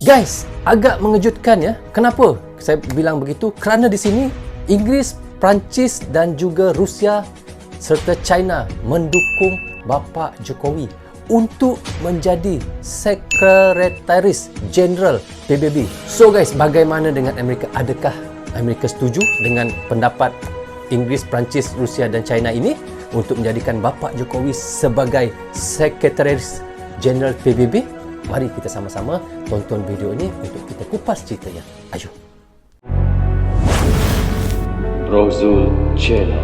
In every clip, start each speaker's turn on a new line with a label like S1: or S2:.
S1: Guys, agak mengejutkan ya. Kenapa saya bilang begitu? Kerana di sini Inggeris, Perancis dan juga Rusia serta China mendukung Bapa Jokowi untuk menjadi Sekretaris Jeneral PBB. So guys, bagaimana dengan Amerika? Adakah Amerika setuju dengan pendapat Inggeris, Perancis, Rusia dan China ini untuk menjadikan Bapa Jokowi sebagai Sekretaris Jeneral PBB? Mari kita sama-sama tonton video ini untuk kita kupas ceritanya. Ayuh.
S2: Brozul Channel.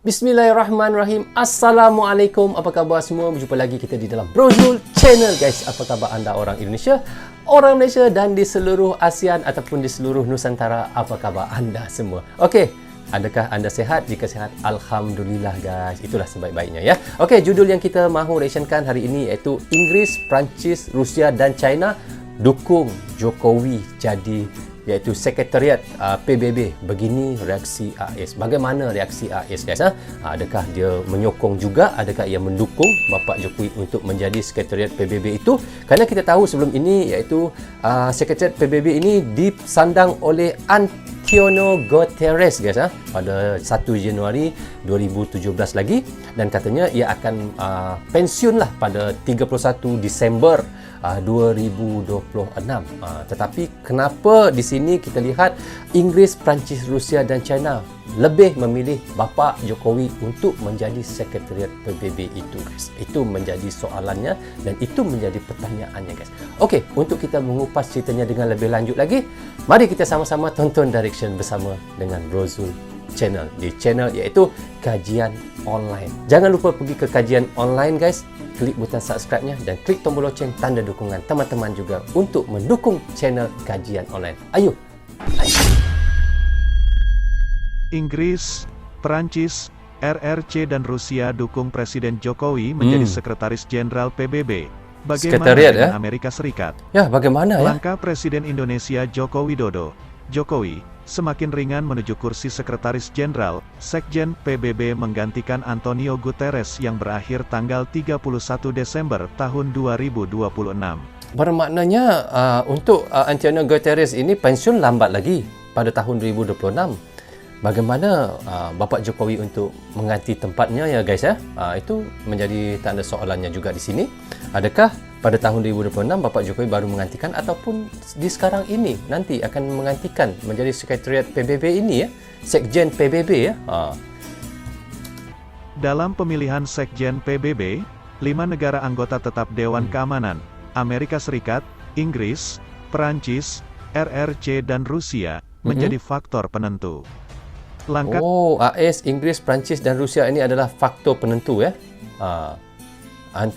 S1: Bismillahirrahmanirrahim. Assalamualaikum. Apa khabar semua? Berjumpa lagi kita di dalam Brozul Channel guys. Apa khabar anda orang Indonesia, orang Malaysia dan di seluruh ASEAN ataupun di seluruh Nusantara? Apa khabar anda semua? Okey. Adakah anda sihat? Jika sihat, Alhamdulillah guys. Itulah sebaik-baiknya ya. Okey, judul yang kita mahu reactionkan hari ini iaitu Inggeris, Perancis, Rusia dan China dukung Jokowi jadi iaitu Sekretariat PBB. Begini reaksi AIS. Bagaimana reaksi AIS guys? Adakah dia menyokong juga? Adakah ia mendukung Bapa Jokowi untuk menjadi Sekretariat PBB itu? Kerana kita tahu sebelum ini iaitu Sekretariat PBB ini disandang oleh Antonio Guterres guys pada 1 Januari 2017 lagi, dan katanya ia akan pensiun lah pada 31 Disember 2026. Tetapi kenapa di sini kita lihat Inggeris, Perancis, Rusia dan China lebih memilih Bapa Jokowi untuk menjadi Sekretariat PBB itu guys? Itu menjadi soalannya dan itu menjadi pertanyaannya guys. Okey, untuk kita mengupas ceritanya dengan lebih lanjut lagi, mari kita sama-sama tonton direction bersama dengan Brozul Channel di channel iaitu Kajian Online. Jangan lupa pergi ke Kajian Online guys, klik butang subscribe-nya dan klik tombol loceng tanda dukungan teman-teman juga untuk mendukung channel Kajian Online. Ayuh.
S3: Inggris, Perancis, RRC dan Rusia dukung Presiden Jokowi menjadi Sekretaris Jenderal PBB. Bagaimana dengan Amerika Serikat?
S1: Ya, bagaimana ya?
S3: Langkah Presiden Indonesia Joko Widodo, Jokowi, semakin ringan menuju kursi Sekretaris Jenderal, Sekjen PBB menggantikan Antonio Guterres yang berakhir tanggal 31 Desember tahun 2026.
S1: Bermaknanya untuk Antonio Guterres ini pensiun lambat lagi pada tahun 2026. Bagaimana Bapa Jokowi untuk mengganti tempatnya ya guys ya? Itu menjadi tanda soalannya juga di sini. Adakah pada tahun 2026 Bapa Jokowi baru menggantikan ataupun di sekarang ini nanti akan menggantikan menjadi Sekretariat PBB ini ya? Sekjen PBB ya?
S3: Dalam pemilihan Sekjen PBB, 5 negara anggota tetap Dewan Keamanan, Amerika Serikat, Inggris, Perancis, RRC dan Rusia menjadi faktor penentu.
S1: AS, Inggris, Perancis dan Rusia ini adalah faktor penentu ya.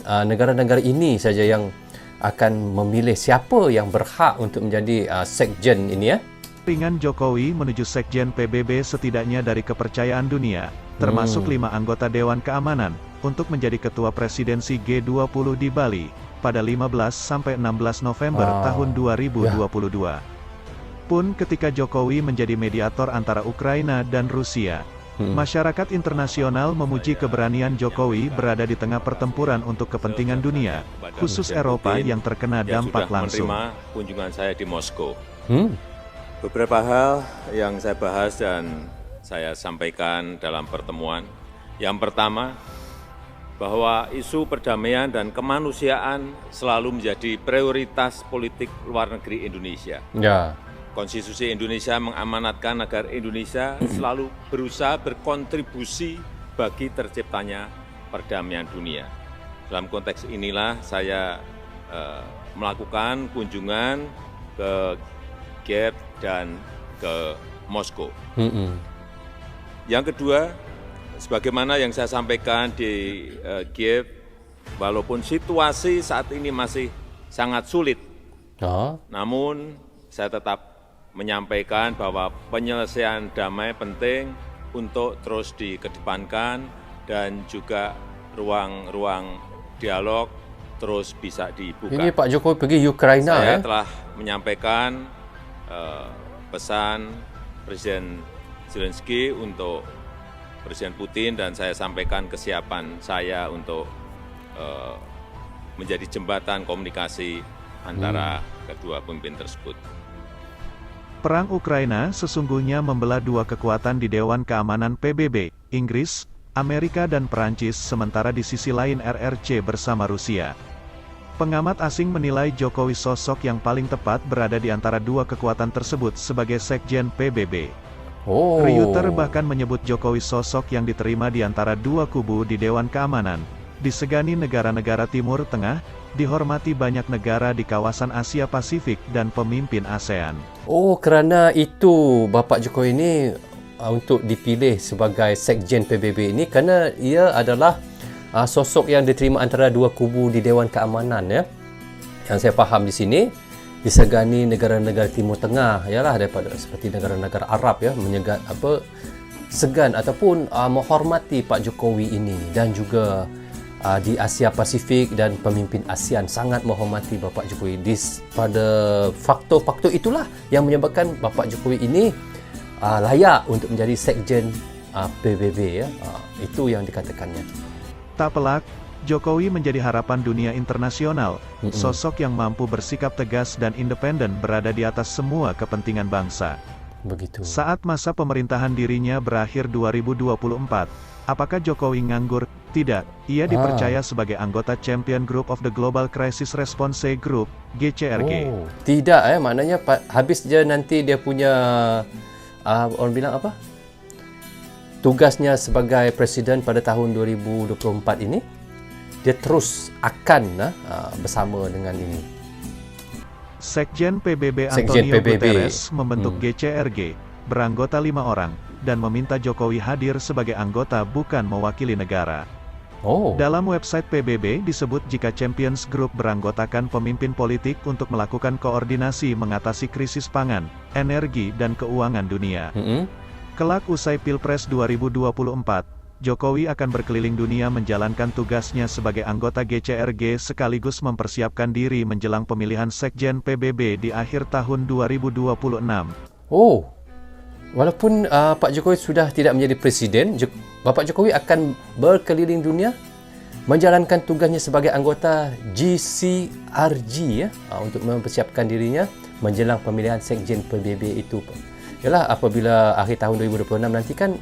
S1: Negara-negara ini saja yang akan memilih siapa yang berhak untuk menjadi sekjen ini ya.
S3: Ringan Jokowi menuju Sekjen PBB setidaknya dari kepercayaan dunia, termasuk 5 anggota Dewan Keamanan, untuk menjadi Ketua Presidensi G20 di Bali pada 15-16 November tahun 2022. Pun ketika Jokowi menjadi mediator antara Ukraina dan Rusia, masyarakat internasional memuji keberanian Jokowi berada di tengah pertempuran untuk kepentingan dunia, khusus Eropa yang terkena dampak langsung.
S4: Menerima kunjungan saya di Moskow. Beberapa hal yang saya bahas dan saya sampaikan dalam pertemuan. Yang pertama, bahwa isu perdamaian dan kemanusiaan selalu menjadi prioritas politik luar negeri Indonesia.
S1: Ya.
S4: Konstitusi Indonesia mengamanatkan agar Indonesia selalu berusaha berkontribusi bagi terciptanya perdamaian dunia. Dalam konteks inilah saya melakukan kunjungan ke Kiev dan ke Moskow. Yang kedua, sebagaimana yang saya sampaikan di Kiev, walaupun situasi saat ini masih sangat sulit, namun saya tetap menyampaikan bahwa penyelesaian damai penting untuk terus dikedepankan dan juga ruang-ruang dialog terus bisa dibuka.
S1: Ini Pak Jokowi pergi Ukraina
S4: Saya telah menyampaikan pesan Presiden Zelensky untuk Presiden Putin dan saya sampaikan kesiapan saya untuk menjadi jembatan komunikasi antara kedua pemimpin tersebut.
S3: Perang Ukraina sesungguhnya membelah dua kekuatan di Dewan Keamanan PBB, Inggris, Amerika dan Perancis, sementara di sisi lain RRC bersama Rusia. Pengamat asing menilai Jokowi sosok yang paling tepat berada di antara dua kekuatan tersebut sebagai sekjen PBB. Reuter bahkan menyebut Jokowi sosok yang diterima di antara dua kubu di Dewan Keamanan, disegani negara-negara Timur Tengah, dihormati banyak negara di kawasan Asia Pasifik dan pemimpin ASEAN.
S1: Kerana itu Bapak Jokowi ini untuk dipilih sebagai sekjen PBB ini kerana ia adalah sosok yang diterima antara dua kubu di Dewan Keamanan, ya. Yang saya faham di sini disegani negara-negara Timur Tengah, ialah daripada seperti negara-negara Arab, ya, segan ataupun menghormati Pak Jokowi ini, dan juga di Asia Pasifik dan pemimpin ASEAN sangat menghormati Bapak Jokowi. Pada faktor-faktor itulah yang menyebabkan Bapak Jokowi ini layak untuk menjadi sekjen PBB, ya. Itu yang dikatakannya.
S3: Tak pelak, Jokowi menjadi harapan dunia internasional, sosok yang mampu bersikap tegas dan independen berada di atas semua kepentingan bangsa.
S1: Begitu.
S3: Saat masa pemerintahan dirinya berakhir 2024, apakah Jokowi nganggur? Tidak, ia dipercaya sebagai anggota Champion Group of the Global Crisis Response Group, GCRG.
S1: Tidak, maknanya habis je nanti dia punya orang bilang apa? Tugasnya sebagai presiden pada tahun 2024 ini, dia terus akan bersama dengan ini.
S3: Sekjen PBB Antonio Guterres membentuk GCRG, beranggota 5 orang, dan meminta Jokowi hadir sebagai anggota bukan mewakili negara. Dalam website PBB disebut jika Champions Group beranggotakan pemimpin politik untuk melakukan koordinasi mengatasi krisis pangan, energi dan keuangan dunia. Kelak usai Pilpres 2024, Jokowi akan berkeliling dunia menjalankan tugasnya sebagai anggota GCRG sekaligus mempersiapkan diri menjelang pemilihan sekjen PBB di akhir tahun 2026.
S1: Walaupun Pak Jokowi sudah tidak menjadi presiden, Bapak Jokowi akan berkeliling dunia menjalankan tugasnya sebagai anggota GCRG, ya, untuk mempersiapkan dirinya menjelang pemilihan sekjen PBB itu. Yalah, apabila akhir tahun 2026 nanti kan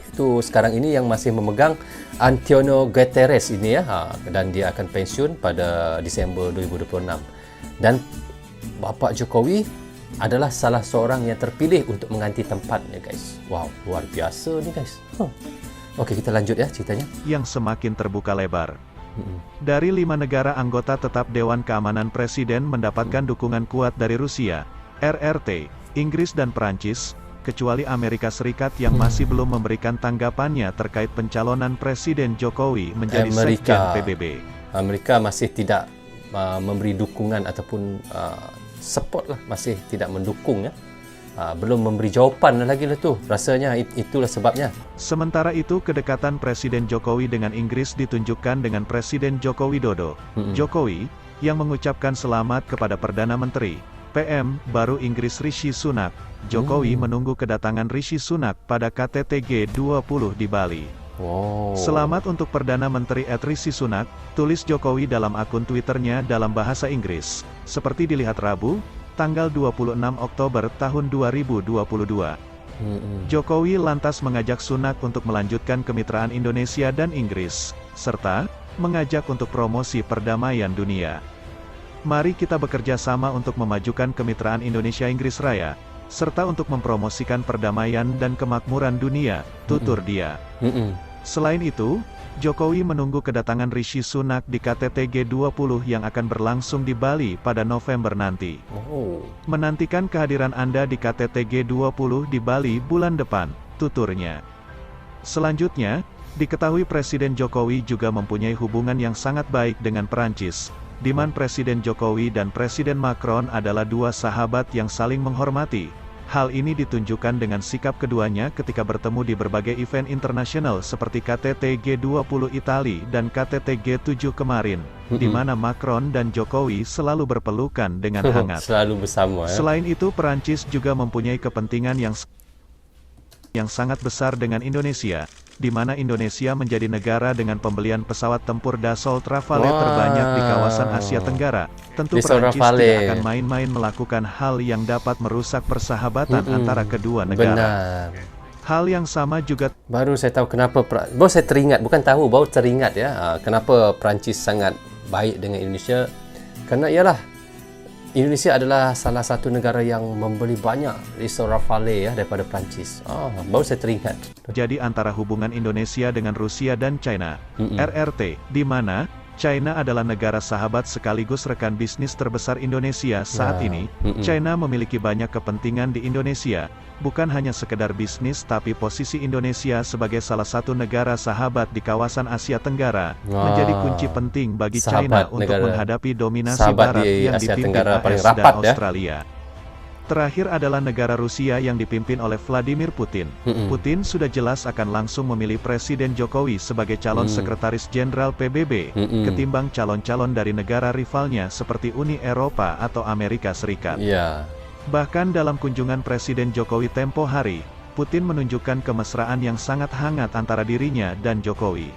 S1: itu sekarang ini yang masih memegang Antonio Guterres ini, ya, dan dia akan pensiun pada Disember 2026. Dan Bapak Jokowi adalah salah seorang yang terpilih untuk mengganti tempatnya, guys. Wow, luar biasa ni, guys. Okey, kita lanjut ya ceritanya.
S3: Yang semakin terbuka lebar. Dari 5 negara anggota tetap Dewan Keamanan Presiden mendapatkan dukungan kuat dari Rusia, RRT, Inggris dan Perancis, kecuali Amerika Serikat yang masih belum memberikan tanggapannya terkait pencalonan Presiden Jokowi menjadi sekjen PBB.
S1: Amerika masih tidak memberi dukungan ataupun support lah, masih tidak mendukung, ya. Belum memberi jawapan lagi lah tu. Rasanya itulah sebabnya.
S3: Sementara itu kedekatan Presiden Jokowi dengan Inggris ditunjukkan dengan Presiden Joko Widodo. Jokowi, yang mengucapkan selamat kepada Perdana Menteri, PM, baru Inggris Rishi Sunak. Jokowi menunggu kedatangan Rishi Sunak pada KTT G20 di Bali. Selamat untuk Perdana Menteri Rishi Sunak, tulis Jokowi dalam akun Twitternya dalam bahasa Inggris. Seperti dilihat Rabu, tanggal 26 Oktober tahun 2022. Jokowi lantas mengajak Sunak untuk melanjutkan kemitraan Indonesia dan Inggris, serta mengajak untuk promosi perdamaian dunia. Mari kita bekerja sama untuk memajukan kemitraan Indonesia-Inggris Raya, serta untuk mempromosikan perdamaian dan kemakmuran dunia, tutur dia. Selain itu, Jokowi menunggu kedatangan Rishi Sunak di KTT G20 yang akan berlangsung di Bali pada November nanti. Menantikan kehadiran Anda di KTT G20 di Bali bulan depan, tuturnya. Selanjutnya, diketahui Presiden Jokowi juga mempunyai hubungan yang sangat baik dengan Perancis, di mana Presiden Jokowi dan Presiden Macron adalah dua sahabat yang saling menghormati. Hal ini ditunjukkan dengan sikap keduanya ketika bertemu di berbagai event internasional seperti KTT G20 Italia dan KTT G7 kemarin, di mana Macron dan Jokowi selalu berpelukan dengan hangat.
S1: Selalu bersama, ya.
S3: Selain itu, Perancis juga mempunyai kepentingan yang sangat besar dengan Indonesia, di mana Indonesia menjadi negara dengan pembelian pesawat tempur Dassault Rafale terbanyak di kawasan Asia Tenggara. Tentu
S1: Dassault
S3: Prancis
S1: Rafale
S3: tidak akan main-main melakukan hal yang dapat merusak persahabatan antara kedua negara.
S1: Benar.
S3: Hal yang sama juga
S1: Baru saya tahu kenapa baru saya teringat, bukan tahu, baru teringat ya, kenapa Perancis sangat baik dengan Indonesia. Kerana ialah Indonesia adalah salah satu negara yang membeli banyak Dassault Rafale ya daripada Perancis. Baru saya teringat.
S3: jadi antara hubungan Indonesia dengan Rusia dan China, RRT, di mana China adalah negara sahabat sekaligus rekan bisnis terbesar Indonesia saat ini. China memiliki banyak kepentingan di Indonesia, bukan hanya sekedar bisnis tapi posisi Indonesia sebagai salah satu negara sahabat di kawasan Asia Tenggara menjadi kunci penting bagi China untuk menghadapi dominasi Barat yang dipimpin AS dan Australia. Terakhir adalah negara Rusia yang dipimpin oleh Vladimir Putin. Putin sudah jelas akan langsung memilih Presiden Jokowi sebagai calon sekretaris jenderal PBB, ketimbang calon-calon dari negara rivalnya seperti Uni Eropa atau Amerika Serikat. Bahkan dalam kunjungan Presiden Jokowi tempo hari, Putin menunjukkan kemesraan yang sangat hangat antara dirinya dan Jokowi.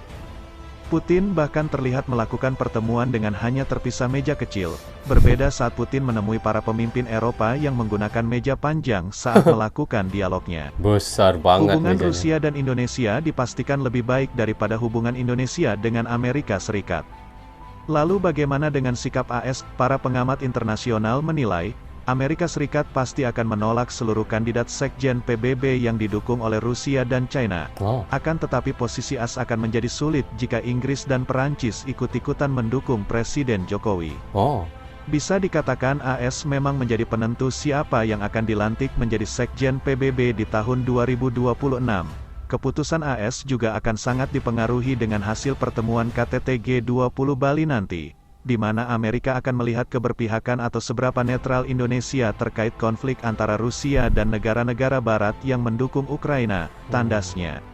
S3: Putin bahkan terlihat melakukan pertemuan dengan hanya terpisah meja kecil. Berbeda saat Putin menemui para pemimpin Eropa yang menggunakan meja panjang saat melakukan dialognya.
S1: Besar banget
S3: Hubungan
S1: mejanya.
S3: Rusia dan Indonesia dipastikan lebih baik daripada hubungan Indonesia dengan Amerika Serikat. Lalu bagaimana dengan sikap AS? Para pengamat internasional menilai, Amerika Serikat pasti akan menolak seluruh kandidat sekjen PBB yang didukung oleh Rusia dan China. Akan tetapi posisi AS akan menjadi sulit jika Inggris dan Perancis ikut-ikutan mendukung Presiden Jokowi. Bisa dikatakan AS memang menjadi penentu siapa yang akan dilantik menjadi sekjen PBB di tahun 2026. Keputusan AS juga akan sangat dipengaruhi dengan hasil pertemuan KTT G20 Bali nanti, di mana Amerika akan melihat keberpihakan atau seberapa netral Indonesia terkait konflik antara Rusia dan negara-negara Barat yang mendukung Ukraina, tandasnya.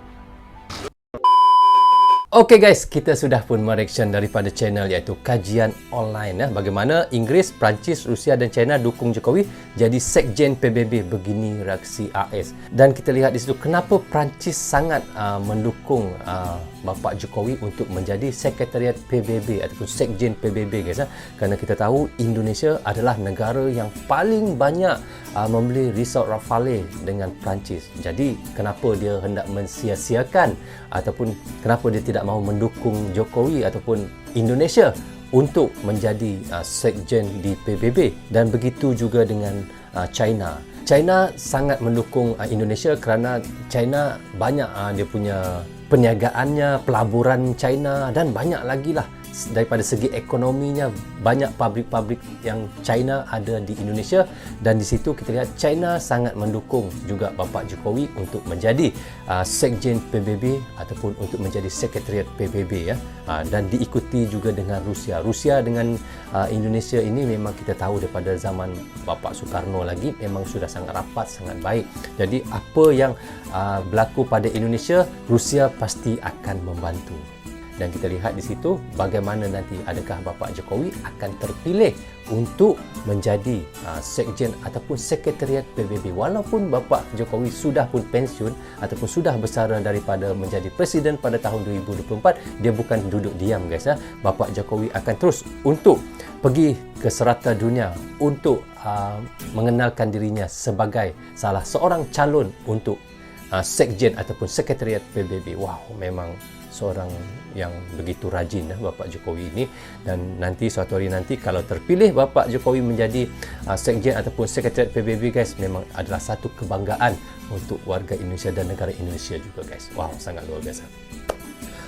S1: Oke guys, kita sudah pun mereaction daripada channel iaitu kajian online ya. Bagaimana Inggris, Perancis, Rusia dan China dukung Jokowi jadi sekjen PBB. Begini reaksi AS. Dan kita lihat di situ kenapa Perancis sangat mendukung Bapak Jokowi untuk menjadi sekretariat PBB ataupun sekjen PBB guys ya. Kerana kita tahu Indonesia adalah negara yang paling banyak membeli Dassault Rafale dengan Perancis. Jadi kenapa dia hendak mensia-siakan ataupun kenapa dia tidak mahu mendukung Jokowi ataupun Indonesia untuk menjadi sekjen di PBB. Dan begitu juga dengan China. China sangat mendukung Indonesia kerana China banyak dia punya perniagaannya, pelaburan China dan banyak lagi lah. Daripada segi ekonominya, banyak pabrik-pabrik yang China ada di Indonesia, dan di situ kita lihat China sangat mendukung juga Bapak Jokowi untuk menjadi sekjen PBB ataupun untuk menjadi sekretariat PBB ya. Dan diikuti juga dengan Rusia. Rusia dengan Indonesia ini memang kita tahu daripada zaman Bapak Soekarno lagi memang sudah sangat rapat, sangat baik. Jadi apa yang berlaku pada Indonesia, Rusia pasti akan membantu. Dan kita lihat di situ bagaimana nanti adakah Bapak Jokowi akan terpilih untuk menjadi sekjen ataupun sekretariat PBB. Walaupun Bapak Jokowi sudah pun pensiun ataupun sudah bersara daripada menjadi presiden pada tahun 2024, dia bukan duduk diam guys ya. Bapak Jokowi akan terus untuk pergi ke serata dunia untuk mengenalkan dirinya sebagai salah seorang calon untuk sekjen ataupun sekretariat PBB. Wow, memang seorang yang begitu rajin Bapak Jokowi ini. Dan nanti suatu hari nanti kalau terpilih Bapak Jokowi menjadi sekjen ataupun sekretariat PBB guys, memang adalah satu kebanggaan untuk warga Indonesia dan negara Indonesia juga guys. Wow, sangat luar biasa.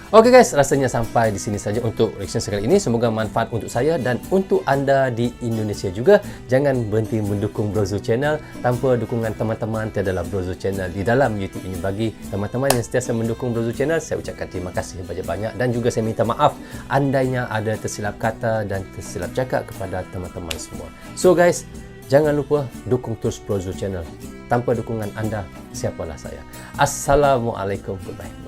S1: Oke guys, rasanya sampai di sini saja untuk reaction sekali ini. Semoga manfaat untuk saya dan untuk anda di Indonesia juga. Jangan berhenti mendukung Brozo Channel. Tanpa dukungan teman-teman tiadalah Brozo Channel di dalam YouTube ini. Bagi teman-teman yang sentiasa mendukung Brozo Channel, saya ucapkan terima kasih banyak-banyak, dan juga saya minta maaf andainya ada tersilap kata dan tersilap cakap kepada teman-teman semua. So guys, jangan lupa dukung terus Brozo Channel. Tanpa dukungan anda, siapalah saya. Assalamualaikum. Goodbye.